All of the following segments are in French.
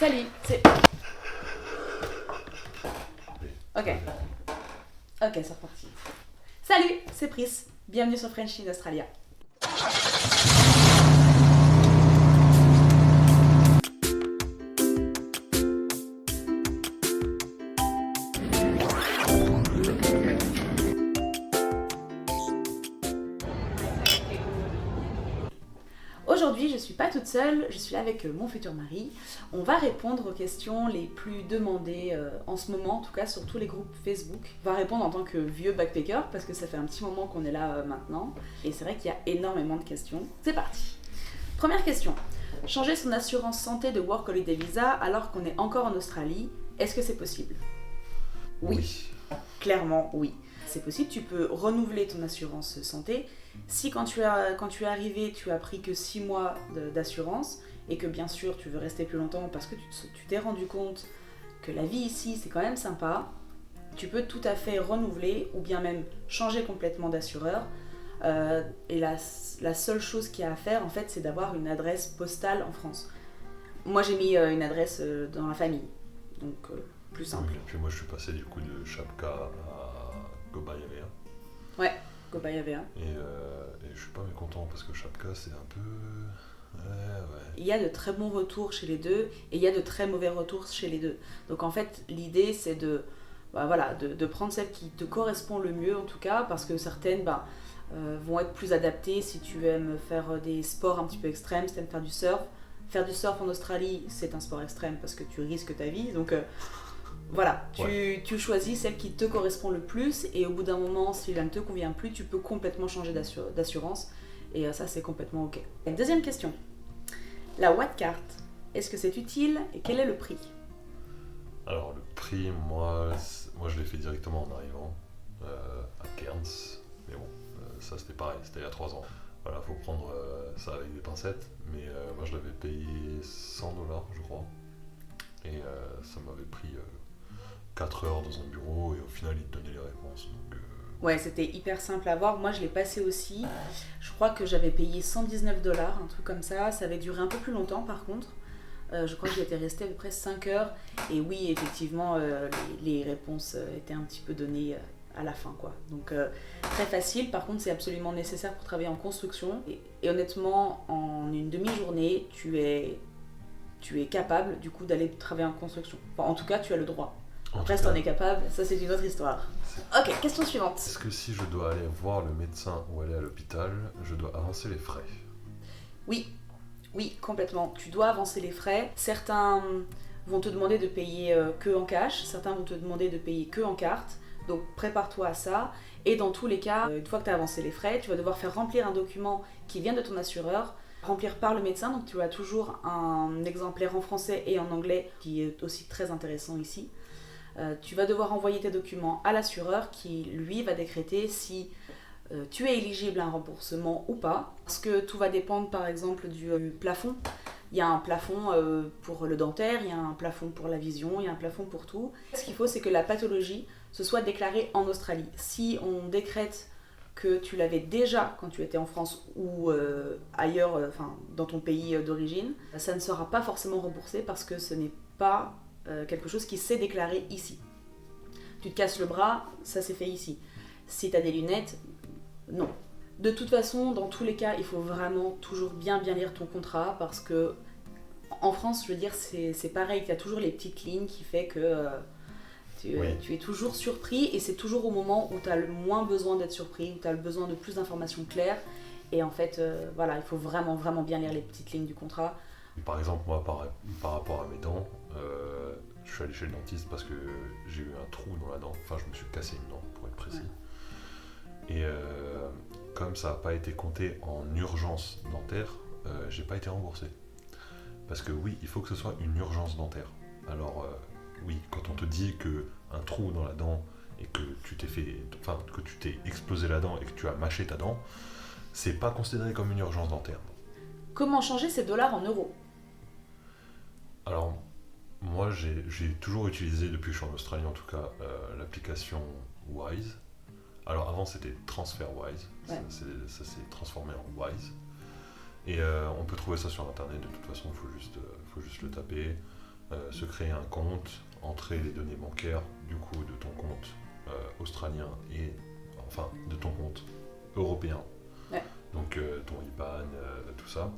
Salut, c'est... Ok. Ok, c'est reparti. Salut, c'est Pris. Bienvenue sur French in Australia. Aujourd'hui, je ne suis pas toute seule, je suis là avec mon futur mari. On va répondre aux questions les plus demandées en ce moment, en tout cas sur tous les groupes Facebook. On va répondre en tant que vieux backpacker, parce que ça fait un petit moment qu'on est là maintenant. Et c'est vrai qu'il y a énormément de questions. C'est parti. Première question. Changer son assurance santé de Work Holiday Visa alors qu'on est encore en Australie, est-ce que c'est possible ? Oui. Clairement, oui. C'est possible, tu peux renouveler ton assurance santé. Si quand tu es arrivé, tu as pris que 6 mois d'assurance et que bien sûr tu veux rester plus longtemps parce que tu t'es rendu compte que la vie ici c'est quand même sympa, tu peux tout à fait renouveler ou bien même changer complètement d'assureur. Et la seule chose qu'il y a à faire en fait c'est d'avoir une adresse postale en France. Moi j'ai mis une adresse dans la famille, donc plus simple. Oui, et puis moi je suis passé du coup de Chapka à Gobayavea. Ouais, Gobayavea. Et je suis pas mécontent parce que Chapka c'est un peu... Ouais. Il y a de très bons retours chez les deux et il y a de très mauvais retours chez les deux. Donc en fait l'idée c'est de prendre celle qui te correspond le mieux en tout cas, parce que certaines vont être plus adaptées si tu aimes faire des sports un petit peu extrêmes, si tu aimes faire du surf. Faire du surf en Australie c'est un sport extrême parce que tu risques ta vie, donc voilà, tu choisis celle qui te correspond le plus et au bout d'un moment, si elle ne te convient plus, tu peux complètement changer d'assurance et ça c'est complètement ok. Et deuxième question, la Wattcard, est-ce que c'est utile et quel est le prix ? Alors le prix, moi je l'ai fait directement en arrivant à Cairns, mais bon, ça c'était pareil, c'était il y a 3 ans. Voilà, faut prendre ça avec des pincettes, mais moi je l'avais payé $100 je crois, et ça m'avait pris 4 heures dans un bureau et au final ils te donnaient les réponses. Donc, Ouais, c'était hyper simple à voir. Moi, je l'ai passé aussi. Je crois que j'avais payé $119, un truc comme ça. Ça avait duré un peu plus longtemps, par contre. Je crois que j'étais restée à peu près 5 heures. Et oui, effectivement, les réponses étaient un petit peu données à la fin, quoi. Donc, très facile. Par contre, c'est absolument nécessaire pour travailler en construction. Et honnêtement, en une demi-journée, tu es capable, du coup, d'aller travailler en construction. Enfin, en tout cas, tu as le droit. Après, si t'en es capable, ça c'est une autre histoire. Ok, question suivante. Est-ce que si je dois aller voir le médecin ou aller à l'hôpital, je dois avancer les frais ? Oui, complètement. Tu dois avancer les frais. Certains vont te demander de payer que en cash, certains vont te demander de payer que en carte. Donc prépare-toi à ça. Et dans tous les cas, une fois que tu as avancé les frais, tu vas devoir faire remplir un document qui vient de ton assureur, remplir par le médecin. Donc tu as toujours un exemplaire en français et en anglais qui est aussi très intéressant ici. Tu vas devoir envoyer tes documents à l'assureur qui, lui, va décréter si tu es éligible à un remboursement ou pas. Parce que tout va dépendre, par exemple, du plafond. Il y a un plafond pour le dentaire, il y a un plafond pour la vision, il y a un plafond pour tout. Ce qu'il faut, c'est que la pathologie se soit déclarée en Australie. Si on décrète que tu l'avais déjà quand tu étais en France ou ailleurs, dans ton pays d'origine, ça ne sera pas forcément remboursé parce que ce n'est pas quelque chose qui s'est déclaré ici. Tu te casses le bras, ça s'est fait ici. Si tu as des lunettes, non. De toute façon, dans tous les cas, il faut vraiment toujours bien lire ton contrat parce que en France, je veux dire, c'est pareil, tu as toujours les petites lignes qui fait que tu es toujours surpris et c'est toujours au moment où tu as le moins besoin d'être surpris, où tu as le besoin de plus d'informations claires. Et en fait, il faut vraiment bien lire les petites lignes du contrat. Par exemple, moi, par rapport à mes dents, je suis allé chez le dentiste parce que j'ai eu un trou dans la dent. Enfin, je me suis cassé une dent, pour être précis. Ouais. Et comme ça n'a pas été compté en urgence dentaire, j'ai pas été remboursé. Parce que oui, il faut que ce soit une urgence dentaire. Alors, oui, quand on te dit qu'un trou dans la dent et que tu t'es explosé la dent et que tu as mâché ta dent, c'est pas considéré comme une urgence dentaire. Comment changer ces dollars en euros ? Alors, moi j'ai toujours utilisé, depuis que je suis en Australie en tout cas, l'application Wise. Alors avant c'était TransferWise, ouais. Ça s'est transformé en Wise. Et on peut trouver ça sur internet de toute façon, il faut juste le taper. se créer un compte, entrer les données bancaires du coup de ton compte australien et enfin de ton compte européen. Ouais. Donc ton IBAN, tout ça.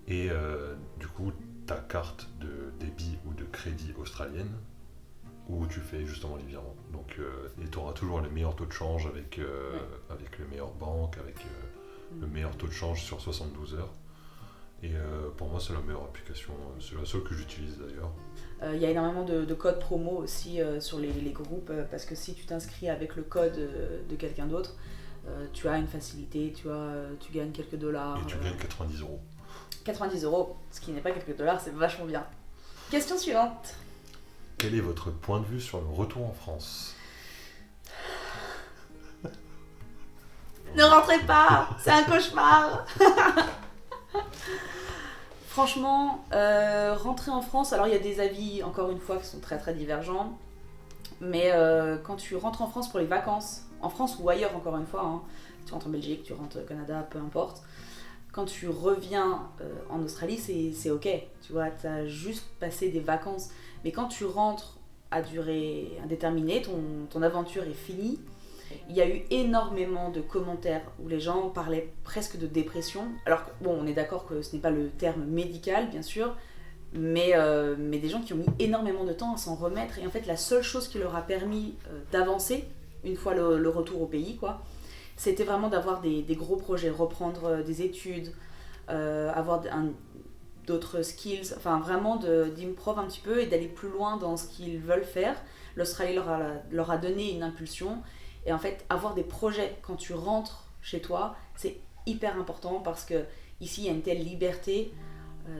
Et du coup ta carte de débit ou de crédit australienne où tu fais justement les virements. Donc, et tu auras toujours les meilleurs taux de change avec les meilleures banques, avec le meilleur taux de change sur 72 heures. Et pour moi, c'est la meilleure application, c'est la seule que j'utilise d'ailleurs. Il y a énormément de codes promo aussi sur les groupes, parce que si tu t'inscris avec le code de quelqu'un d'autre, tu as une facilité, tu gagnes quelques dollars. Et tu gagnes 90 €. 90 €, ce qui n'est pas quelques dollars, c'est vachement bien. Question suivante. Quel est votre point de vue sur le retour en France ? Ne rentrez pas, c'est un cauchemar. Franchement, rentrer en France, alors il y a des avis, encore une fois, qui sont très très divergents, mais quand tu rentres en France pour les vacances, en France ou ailleurs encore une fois, hein, tu rentres en Belgique, tu rentres au Canada, peu importe, quand tu reviens en Australie, c'est ok, tu vois, t'as juste passé des vacances, mais quand tu rentres à durée indéterminée, ton aventure est finie. Il y a eu énormément de commentaires où les gens parlaient presque de dépression. Alors, bon, on est d'accord que ce n'est pas le terme médical, bien sûr, mais des gens qui ont mis énormément de temps à s'en remettre. Et en fait, la seule chose qui leur a permis d'avancer, une fois le retour au pays, quoi, c'était vraiment d'avoir des gros projets, reprendre des études, avoir d'autres skills, enfin vraiment d'improv un petit peu et d'aller plus loin dans ce qu'ils veulent faire. L'Australie leur a donné une impulsion. Et en fait, avoir des projets quand tu rentres chez toi, c'est hyper important parce que ici il y a une telle liberté.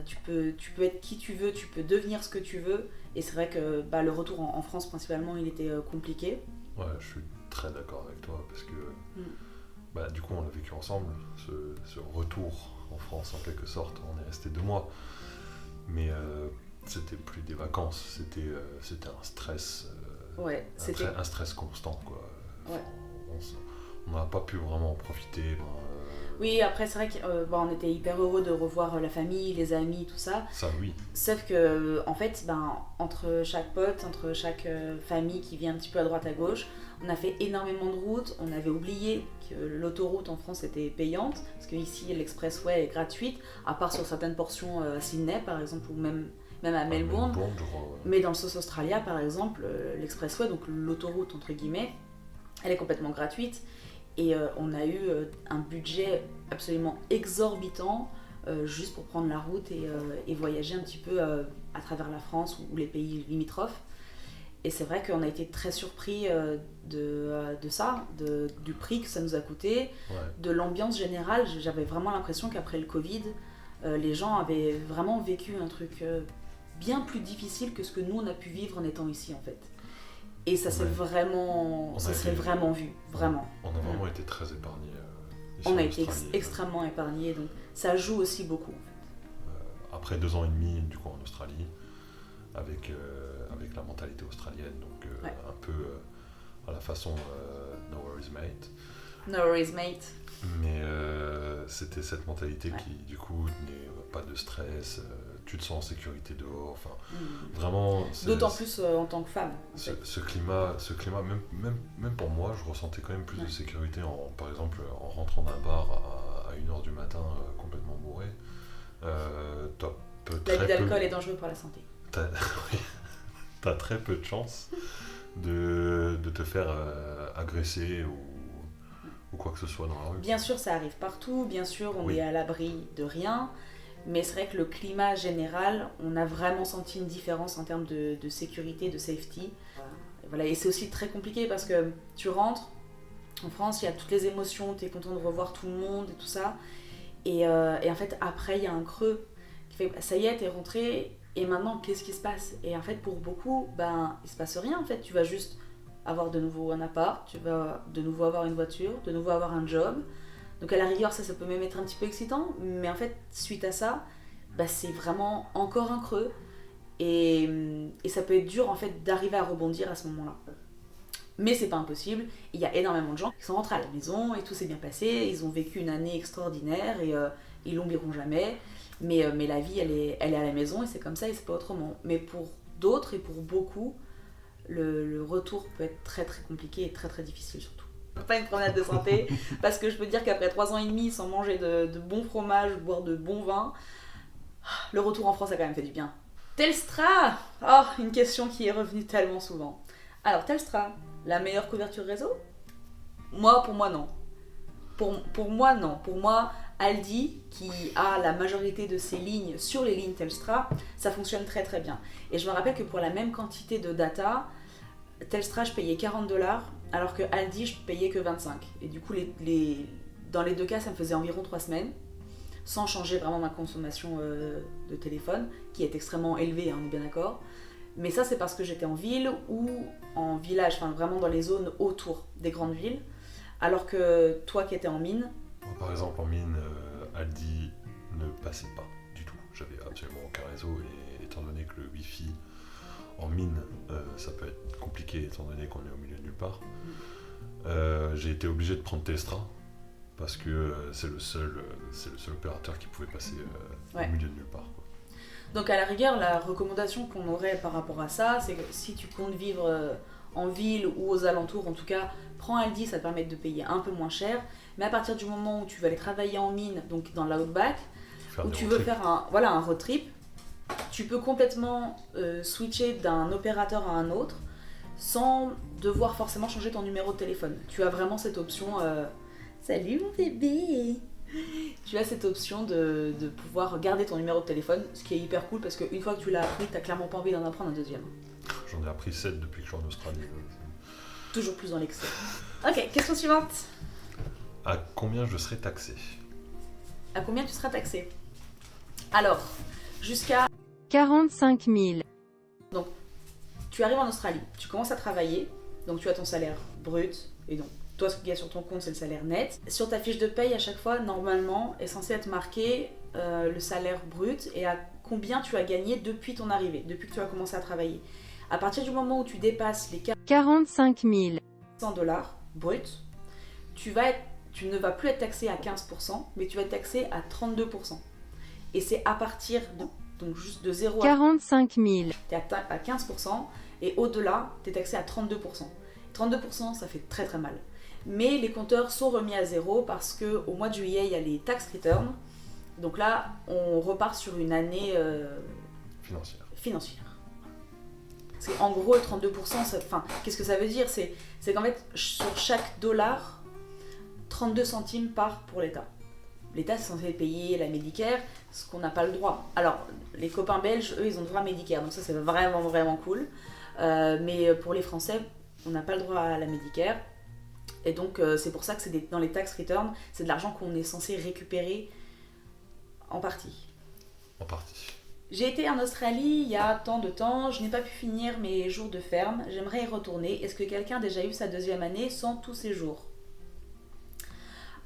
Tu peux être qui tu veux, tu peux devenir ce que tu veux. Et c'est vrai que le retour en France principalement, il était compliqué. Ouais, je suis très d'accord avec toi parce que du coup on l'a vécu ensemble, ce retour en France en quelque sorte. On est resté 2 mois, mais c'était plus des vacances, c'était un stress, ouais, un stress constant quoi. Ouais. On n'a pas pu vraiment en profiter. Oui, après c'est vrai qu'on était hyper heureux de revoir la famille, les amis, tout ça. Ça oui. Sauf que en fait, entre chaque pote, entre chaque famille qui vient un petit peu à droite à gauche, on a fait énormément de routes. On avait oublié que l'autoroute en France était payante, parce qu'ici l'expressway est gratuite, à part sur certaines portions à Sydney par exemple, ou même à Melbourne. Mais dans le South Australia par exemple, l'expressway, donc l'autoroute entre guillemets, elle est complètement gratuite et on a eu un budget absolument exorbitant juste pour prendre la route et voyager un petit peu à travers la France ou les pays limitrophes. Et c'est vrai qu'on a été très surpris de ça, du prix que ça nous a coûté, de l'ambiance générale. J'avais vraiment l'impression qu'après le Covid, les gens avaient vraiment vécu un truc bien plus difficile que ce que nous on a pu vivre en étant ici en fait. Et ça s'est vraiment vu, vraiment. On a vraiment été très épargnés. On a été extrêmement épargnés, donc ça joue aussi beaucoup. Après 2 ans et demi du coup en Australie, avec la mentalité australienne, donc un peu à la façon No Worries Mate. No Worries Mate. Mais c'était cette mentalité qui du coup n'est pas de stress. Tu te sens en sécurité dehors, enfin vraiment. D'autant plus en tant que femme. Ce climat, même pour moi, je ressentais quand même plus de sécurité par exemple en rentrant d'un bar à 1h du matin complètement bourré. L'abus d'alcool est dangereux pour la santé. T'as très peu de chances de te faire agresser ou quoi que ce soit dans la rue. Bien sûr, ça arrive partout, bien sûr, on est à l'abri de rien. Mais c'est vrai que le climat général, on a vraiment senti une différence en termes de sécurité, de safety. Voilà. Et c'est aussi très compliqué parce que tu rentres, en France, il y a toutes les émotions, tu es content de revoir tout le monde et tout ça. Et en fait, après, il y a un creux qui fait, ça y est, t'es rentré, et maintenant, qu'est-ce qui se passe ? Et en fait, pour beaucoup, il se passe rien en fait. Tu vas juste avoir de nouveau un appart, tu vas de nouveau avoir une voiture, de nouveau avoir un job. Donc à la rigueur, ça peut même être un petit peu excitant, mais en fait, suite à ça, c'est vraiment encore un creux. Et ça peut être dur en fait d'arriver à rebondir à ce moment-là. Mais c'est pas impossible. Il y a énormément de gens qui sont rentrés à la maison et tout s'est bien passé. Ils ont vécu une année extraordinaire et ils l'oublieront jamais. Mais la vie, elle est à la maison et c'est comme ça et c'est pas autrement. Mais pour d'autres et pour beaucoup, le retour peut être très très compliqué et très très difficile surtout. Pas une promenade de santé, parce que je peux te dire qu'après 3 ans et demi sans manger de bons fromages, boire de bons vins, le retour en France a quand même fait du bien. Telstra! Oh, une question qui est revenue tellement souvent. Alors Telstra, la meilleure couverture réseau? Pour moi non. Pour moi non. Pour moi, Aldi, qui a la majorité de ses lignes sur les lignes Telstra, ça fonctionne très très bien. Et je me rappelle que pour la même quantité de data, Telstra, je payais 40$, alors que Aldi, je payais que 25$. Et du coup, dans les deux cas, ça me faisait environ 3 semaines, sans changer vraiment ma consommation de téléphone, qui est extrêmement élevée, hein, on est bien d'accord. Mais ça, c'est parce que j'étais en ville ou en village, enfin vraiment dans les zones autour des grandes villes, alors que toi qui étais en mine... Moi, par exemple, en mine, Aldi ne passait pas du tout. J'avais absolument aucun réseau, et étant donné que le Wi-Fi en mine, ça peut être compliqué étant donné qu'on est au milieu de nulle part. J'ai été obligé de prendre Telstra parce que c'est le seul opérateur qui pouvait passer au milieu de nulle part, quoi. Donc à la rigueur, la recommandation qu'on aurait par rapport à ça, c'est que si tu comptes vivre en ville ou aux alentours, en tout cas, prends Aldi, ça te permet de payer un peu moins cher. Mais à partir du moment où tu vas aller travailler en mine, donc dans l'outback, où tu veux faire un road trip, tu peux complètement switcher d'un opérateur à un autre sans devoir forcément changer ton numéro de téléphone. Tu as vraiment cette option Salut mon bébé. Tu as cette option de pouvoir garder ton numéro de téléphone, ce qui est hyper cool parce qu'une fois que tu l'as appris, t'as clairement pas envie d'en apprendre un deuxième. J'en ai appris 7 depuis que je suis en Australie. Toujours plus dans l'excès. Ok, question suivante. À combien je serai taxé? À combien tu seras taxé? Alors, jusqu'à 45 000. Donc, tu arrives en Australie, tu commences à travailler, donc tu as ton salaire brut, et donc toi ce qu'il y a sur ton compte c'est le salaire net. Sur ta fiche de paye à chaque fois, normalement, est censé être marqué le salaire brut et à combien tu as gagné depuis ton arrivée, depuis que tu as commencé à travailler. À partir du moment où tu dépasses les 45 000 $, bruts, tu ne vas plus être taxé à 15%, mais tu vas être taxé à 32%. Et c'est à partir donc juste de 0 à 45 000. tu es à 15%, et au-delà, tu es taxé à 32%. 32%, ça fait très très mal. Mais les compteurs sont remis à zéro parce qu'au mois de juillet, il y a les tax returns. Donc là, on repart sur une année financière. C'est en gros le 32%, qu'est-ce que ça veut dire? C'est qu'en fait, sur chaque dollar, 32 centimes part pour l'État. L'État, c'est censé payer la Medicare, ce qu'on n'a pas le droit. Alors, les copains belges, eux, ils ont le droit à Medicare, donc ça, c'est vraiment, vraiment cool. Mais pour les Français, on n'a pas le droit à la Medicare. Et donc, c'est pour ça que c'est dans les tax returns, c'est de l'argent qu'on est censé récupérer en partie. En partie. J'ai été en Australie il y a tant de temps, je n'ai pas pu finir mes jours de ferme, j'aimerais y retourner. Est-ce que quelqu'un a déjà eu sa deuxième année sans tous ces jours?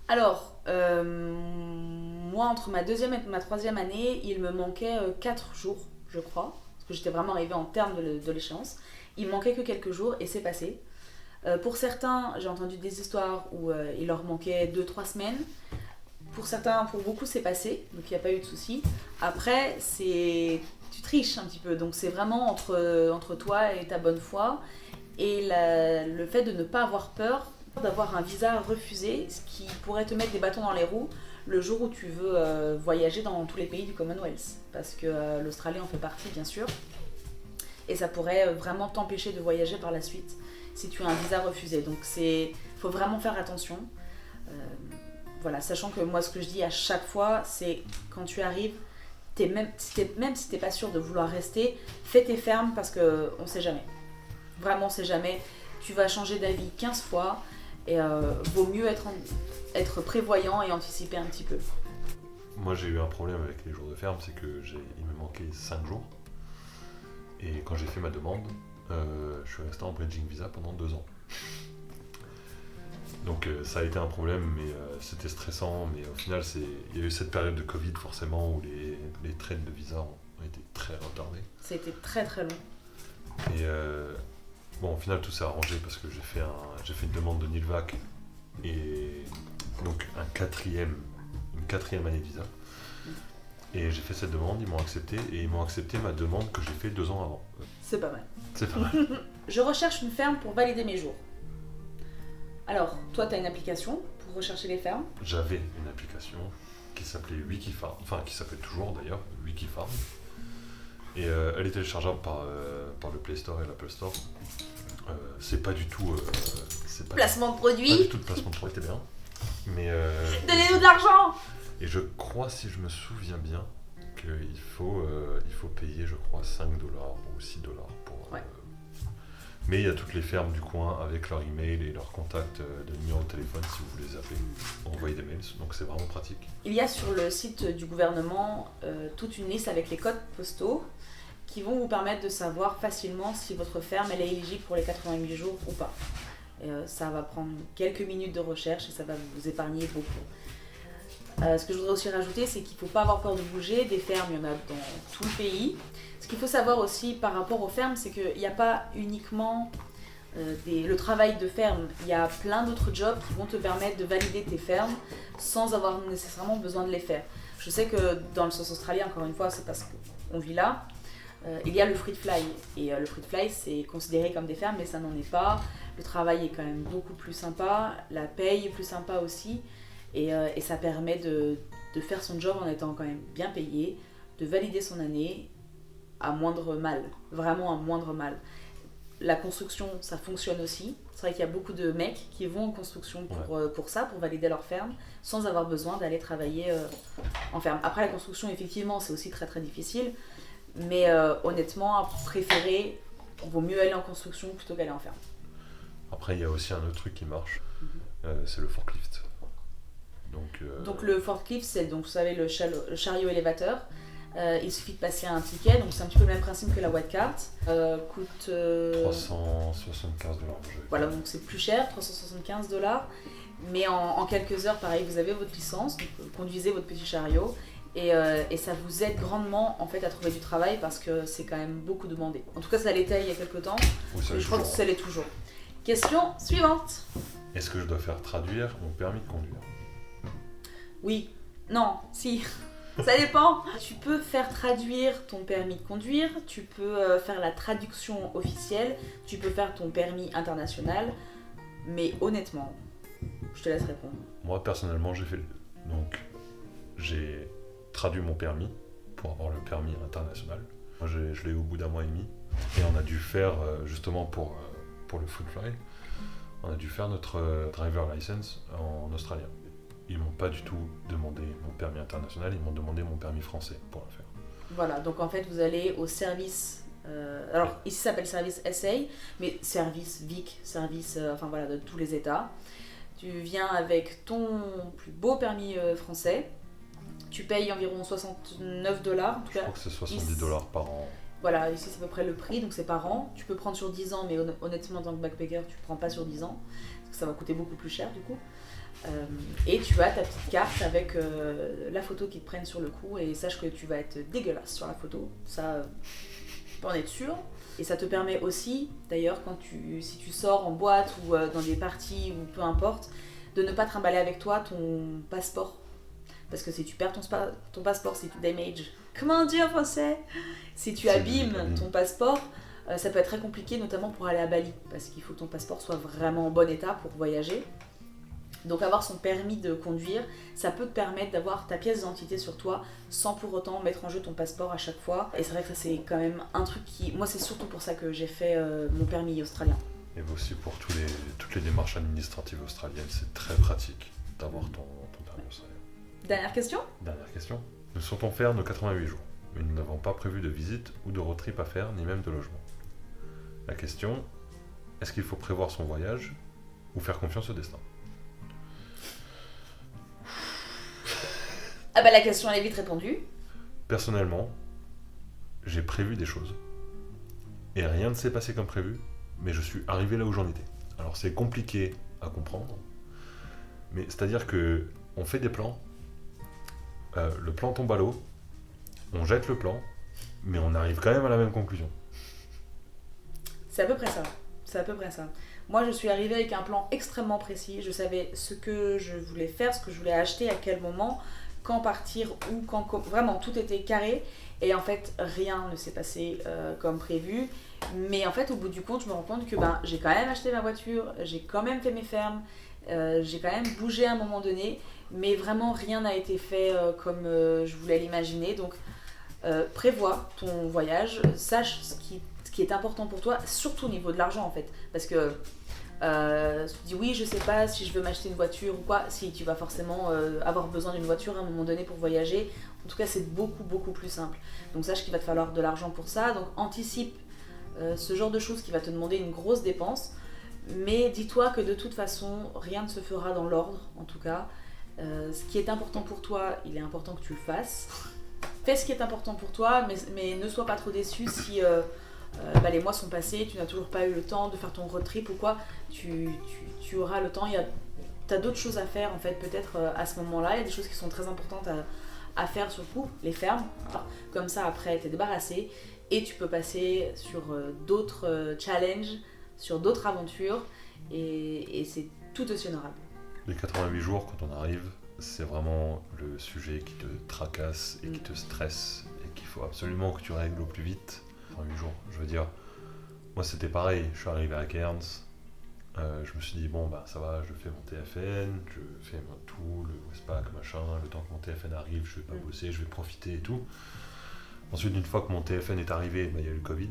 Alors, moi, entre ma deuxième et ma troisième année, il me manquait 4 jours, je crois, parce que j'étais vraiment arrivée en termes de l'échéance. Il me manquait que quelques jours et c'est passé. Pour certains, j'ai entendu des histoires où il leur manquait 2-3 semaines. Pour beaucoup, c'est passé, donc il n'y a pas eu de souci. Après, tu triches un petit peu, donc c'est vraiment entre toi et ta bonne foi. Et le fait de ne pas avoir peur d'avoir un visa refusé, ce qui pourrait te mettre des bâtons dans les roues le jour où tu veux voyager dans tous les pays du Commonwealth. Parce que l'Australie en fait partie, bien sûr. Et ça pourrait vraiment t'empêcher de voyager par la suite si tu as un visa refusé. Donc faut vraiment faire attention. Voilà, sachant que moi ce que je dis à chaque fois, c'est quand tu arrives, même si t'es pas sûr de vouloir rester, fais tes fermes parce qu'on sait jamais. Vraiment on sait jamais. Tu vas changer d'avis 15 fois et vaut mieux être prévoyant et anticiper un petit peu. Moi j'ai eu un problème avec les jours de ferme, c'est que il me manquait 5 jours. Et quand j'ai fait ma demande, je suis resté en bridging visa pendant 2 ans. Donc ça a été un problème, mais c'était stressant. Mais au final, il y a eu cette période de Covid forcément où les traites de visa ont été très retardées. C'était très très long. Et bon, au final, tout s'est arrangé parce que j'ai fait une demande de NILVAC et donc une quatrième année de visa. Et j'ai fait cette demande, ils m'ont accepté, et ils m'ont accepté ma demande que j'ai fait 2 ans avant. C'est pas mal. C'est pas mal. Je recherche une ferme pour valider mes jours. Alors, toi, tu as une application pour rechercher les fermes. J'avais une application qui s'appelait Wikifarm, enfin qui s'appelle toujours d'ailleurs, Wikifarm. Et elle est téléchargeable par le Play Store et l'Apple Store. C'est pas du tout... Placement de pas produits. du tout de placement de produit, t'es bien. Mais... Donnez-nous de l'argent. Et je crois, si je me souviens bien, qu'il faut payer, je crois, 5$ ou 6$ pour... Ouais. Mais il y a toutes les fermes du coin avec leur email et leur contact de numéro de téléphone si vous voulez les appeler ou envoyer des mails, donc c'est vraiment pratique. Il y a sur le site du gouvernement toute une liste avec les codes postaux qui vont vous permettre de savoir facilement si votre ferme elle est éligible pour les 88 jours ou pas. Ça va prendre quelques minutes de recherche et ça va vous épargner beaucoup. Ce que je voudrais aussi rajouter, c'est qu'il ne faut pas avoir peur de bouger. Des fermes, il y en a dans tout le pays. Ce qu'il faut savoir aussi par rapport aux fermes, c'est qu'il n'y a pas uniquement le travail de ferme. Il y a plein d'autres jobs qui vont te permettre de valider tes fermes sans avoir nécessairement besoin de les faire. Je sais que dans le sens australien, encore une fois, c'est parce qu'on vit là, il y a le fruit fly. Et le fruit fly, c'est considéré comme des fermes, mais ça n'en est pas. Le travail est quand même beaucoup plus sympa. La paye est plus sympa aussi. Et ça permet de faire son job en étant quand même bien payé, de valider son année à moindre mal, vraiment à moindre mal. La construction, ça fonctionne aussi. C'est vrai qu'il y a beaucoup de mecs qui vont en construction pour ça, pour valider leur ferme, sans avoir besoin d'aller travailler en ferme. Après, la construction, effectivement, c'est aussi très très difficile, mais honnêtement, à préférer, il vaut mieux aller en construction plutôt qu'aller en ferme. Après, il y a aussi un autre truc qui marche, c'est le forklift. Donc le forklift, c'est donc, vous savez, le chariot élévateur. Il suffit de passer un ticket, donc c'est un petit peu le même principe que la white card. Coûte 375$. Voilà, donc c'est plus cher, 375$. Mais en quelques heures, pareil, vous avez votre licence, donc vous conduisez votre petit chariot. Et ça vous aide grandement en fait à trouver du travail parce que c'est quand même beaucoup demandé. En tout cas, ça l'était il y a quelques temps. Oui, et je crois que ça l'est toujours. Question suivante. Est-ce que je dois faire traduire mon permis de conduire ? Oui, non, si, ça dépend. Tu peux faire traduire ton permis de conduire, tu peux faire la traduction officielle, tu peux faire ton permis international, mais honnêtement, je te laisse répondre. Moi, personnellement, j'ai fait les deux. Donc, j'ai traduit mon permis pour avoir le permis international. Moi, je l'ai eu au bout d'1 mois et demi. Et on a dû faire, justement pour le food fly, on a dû faire notre driver license en australien. Ils m'ont pas du tout demandé mon permis international, ils m'ont demandé mon permis français pour le faire. Voilà, donc en fait vous allez au service, alors ici ça s'appelle service SA, mais service VIC, service enfin voilà, de tous les États. Tu viens avec ton plus beau permis français, tu payes environ 69$. En tout cas, je crois que c'est 70$ par an. Voilà, ici c'est à peu près le prix, donc c'est par an. Tu peux prendre sur 10 ans, mais honnêtement, en tant que backpacker, tu prends pas sur 10 ans, parce que ça va coûter beaucoup plus cher du coup. Et tu as ta petite carte avec la photo qui te prenne sur le coup, et sache que tu vas être dégueulasse sur la photo, ça, tu peux en être sûr. Et ça te permet aussi, d'ailleurs, si tu sors en boîte ou dans des parties ou peu importe, de ne pas trimballer avec toi ton passeport. Parce que si tu perds ton passeport, si tu damage, comment on dit en français ? Si tu abîmes ton passeport, ça peut être très compliqué, notamment pour aller à Bali, parce qu'il faut que ton passeport soit vraiment en bon état pour voyager. Donc avoir son permis de conduire, ça peut te permettre d'avoir ta pièce d'identité sur toi sans pour autant mettre en jeu ton passeport à chaque fois. Et c'est vrai que ça c'est quand même un truc qui... Moi c'est surtout pour ça que j'ai fait mon permis australien. Et aussi pour toutes les démarches administratives australiennes, c'est très pratique d'avoir ton permis australien. Dernière question ? Dernière question. Nous souhaitons faire nos 88 jours, mais nous n'avons pas prévu de visite ou de road trip à faire, ni même de logement. La question, est-ce qu'il faut prévoir son voyage ou faire confiance au destin ? Ah bah la question elle est vite répondue. Personnellement, j'ai prévu des choses. Et rien ne s'est passé comme prévu, mais je suis arrivé là où j'en étais. Alors c'est compliqué à comprendre, mais c'est-à-dire que on fait des plans, le plan tombe à l'eau, on jette le plan, mais on arrive quand même à la même conclusion. C'est à peu près ça. Moi, je suis arrivée avec un plan extrêmement précis. Je savais ce que je voulais faire, ce que je voulais acheter, à quel moment, quand partir, où, vraiment tout était carré. Et en fait, rien ne s'est passé comme prévu. Mais en fait, au bout du compte, je me rends compte que j'ai quand même acheté ma voiture, j'ai quand même fait mes fermes, j'ai quand même bougé à un moment donné, mais vraiment rien n'a été fait comme je voulais l'imaginer. Donc, prévois ton voyage, sache ce qui est important pour toi, surtout au niveau de l'argent en fait. Parce que tu dis oui, je sais pas si je veux m'acheter une voiture ou quoi. Si, tu vas forcément avoir besoin d'une voiture à un moment donné pour voyager. En tout cas, c'est beaucoup plus simple. Donc sache qu'il va te falloir de l'argent pour ça. Donc anticipe ce genre de choses qui va te demander une grosse dépense. Mais dis-toi que de toute façon, rien ne se fera dans l'ordre, en tout cas. Ce qui est important pour toi, il est important que tu le fasses. Fais ce qui est important pour toi, mais ne sois pas trop déçu si les mois sont passés, tu n'as toujours pas eu le temps de faire ton road trip ou quoi. Tu auras le temps. Tu as d'autres choses à faire, en fait, peut-être à ce moment-là. Il y a des choses qui sont très importantes à faire sur le coup, les fermes. Alors, comme ça, après, tu es débarrassé et tu peux passer sur d'autres challenges, sur d'autres aventures et c'est tout aussi honorable. Les 88 jours, quand on arrive, c'est vraiment le sujet qui te tracasse et qui te stresse et qu'il faut absolument que tu règles au plus vite. 88 jours, je veux dire, moi c'était pareil, je suis arrivé à Cairns, je me suis dit bon ça va, je fais mon TFN, je fais tout, le Westpac, machin, le temps que mon TFN arrive, je vais pas bosser, je vais profiter et tout. Ensuite, une fois que mon TFN est arrivé, il y a eu le Covid.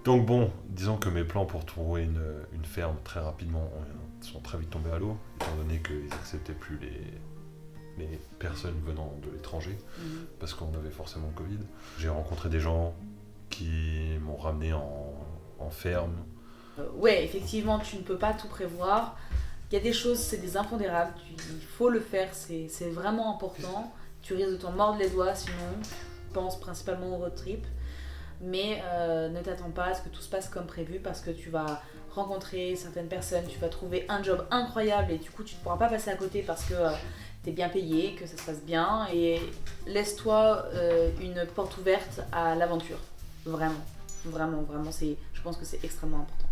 Donc bon, disons que mes plans pour trouver une ferme très rapidement sont très vite tombés à l'eau, étant donné qu'ils n'acceptaient plus les personnes venant de l'étranger, parce qu'on avait forcément le Covid. J'ai rencontré des gens qui m'ont ramené en ferme. Ouais, effectivement, tu ne peux pas tout prévoir. Il y a des choses, c'est des impondérables, il faut le faire, c'est vraiment important. Tu risques de t'en mordre les doigts, sinon pense principalement au road trip. Mais ne t'attends pas à ce que tout se passe comme prévu parce que tu vas rencontrer certaines personnes, tu vas trouver un job incroyable et du coup tu ne pourras pas passer à côté parce que tu es bien payé, que ça se passe bien et laisse-toi une porte ouverte à l'aventure. Vraiment, je pense que c'est extrêmement important.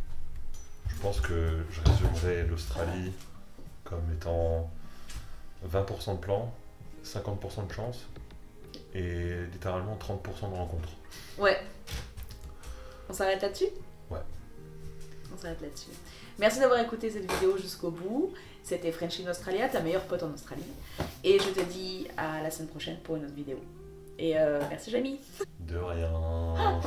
Je pense que je résumerai l'Australie comme étant 20% de plan, 50% de chance et littéralement 30% de rencontres. Ouais. On s'arrête là-dessus ? Ouais. On s'arrête là-dessus. Merci d'avoir écouté cette vidéo jusqu'au bout. C'était French in Australia, ta meilleure pote en Australie. Et je te dis à la semaine prochaine pour une autre vidéo. Et merci Jamie. De rien.